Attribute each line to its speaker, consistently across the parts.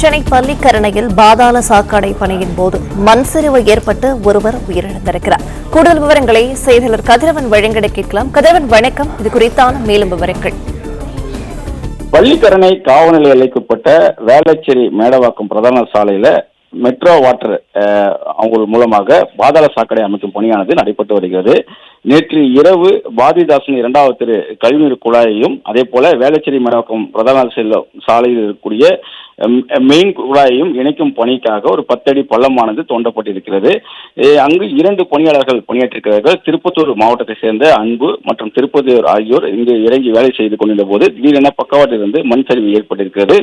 Speaker 1: சென்னை பள்ளிக்கரணையில் பாதாள சாக்கடை பணியின் போது மண் சரிவு ஏற்பட்டு ஒருவர் உயிரிழந்திருக்கிறார். கூடுதல் விவரங்களை செய்தியாளர் கதிரவன் வழங்கிட கேட்கலாம். கதிரவன், வணக்கம். இது குறித்தான மேலும் விவரங்கள்.
Speaker 2: பள்ளிக்கரணை காவல்நிலைய எல்லைக்குட்பட்ட வேளச்சேரி மேடவாக்கம் பிரதான சாலையில மெட்ரோ வாட்டர் அவங்க மூலமாக பாதாள சாக்கடை அமைக்கும் பணியானது நடைபெற்று வருகிறது. நேற்று இரவு பாரதிதாசன் 2வது தெரு கழிவுநீர் குழாயையும் அதே போல வேளச்சேரி மேடவாக்கம் பிரதான சாலையில் இருக்கக்கூடிய மெயின் குழாயையும் இணைக்கும் பணிக்காக ஒரு 10 அடி பள்ளமானது தோண்டப்பட்டிருக்கிறது. அங்கு 2 பணியாளர்கள் பணியாற்றிருக்கிறார்கள். திருப்பத்தூர் மாவட்டத்தை சேர்ந்த அன்பு மற்றும் திருப்பதி ஆகியோர் இங்கு இறங்கி வேலை செய்து கொண்டிருந்த போது திடீரென பக்கவாட்டிலிருந்து மண் சரிவு ஏற்பட்டிருக்கிறது.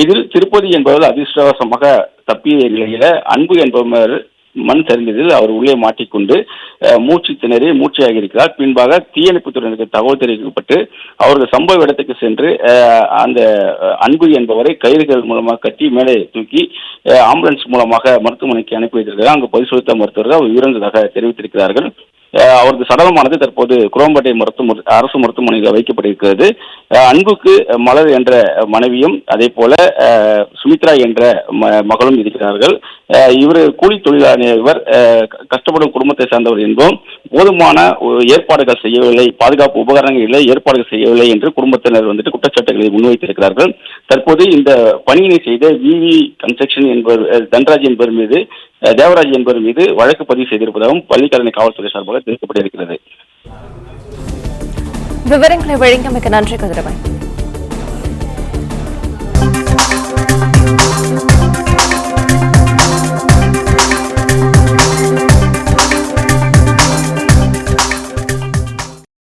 Speaker 2: இதில் திருப்பதி என்பவர் அதிர்ஷ்டவசமாக தப்பிய நிலையில அன்பு என்பவர் மண் சரிந்ததில் அவர் உள்ளே மாட்டிக்கொண்டு மூச்சு திணறி மூச்சையாகி இருக்கிறார். பின்பாக தீயணைப்புத் துறையினருக்கு தகவல் தெரிவிக்கப்பட்டு அவர்கள் சம்பவ இடத்துக்கு சென்று அந்த அன்பு என்பவரை கயிறுகள் மூலமாக கட்டி மேலே தூக்கி ஆம்புலன்ஸ் மூலமாக மருத்துவமனைக்கு அனுப்பி வைத்திருக்கிறார். அங்கு பரிசோதித்த மருத்துவர்கள் அவர் உயிரிழந்ததாக தெரிவித்திருக்கிறார்கள். அவரது சடலமானது தற்போது குரோம்பேட்டை அரசு மருத்துவமனையில் வைக்கப்பட்டிருக்கிறது. அன்புக்கு மலர் என்ற மனைவியும் அதே போல சுமித்ரா என்ற மகளும் இருக்கிறார்கள். இவர் கூலி தொழிலாளர், கஷ்டப்படும் குடும்பத்தை சார்ந்தவர் என்பதும் போதுமான ஏற்பாடுகள் செய்யவில்லை, பாதுகாப்பு உபகரணங்கள் இல்லை, ஏற்பாடுகள் செய்யவில்லை என்று குடும்பத்தினர் குற்றச்சாட்டுகளை முன்வைத்திருக்கிறார்கள். தற்போது இந்த பணியினை செய்த விவி கன்ஸ்ட்ரக்ஷன் என்பவர் தன்ராஜ் என்பவர் மீது தேவராஜ் என்பவர் மீது வழக்கு பதிவு செய்திருப்பதாகவும் பள்ளிக்கரணை காவல்துறை சார்பாக தெரிவிக்கப்பட்டிருக்கிறது.
Speaker 1: விவரங்களை வழங்கியமைக்கு நன்றி கதிரவன்.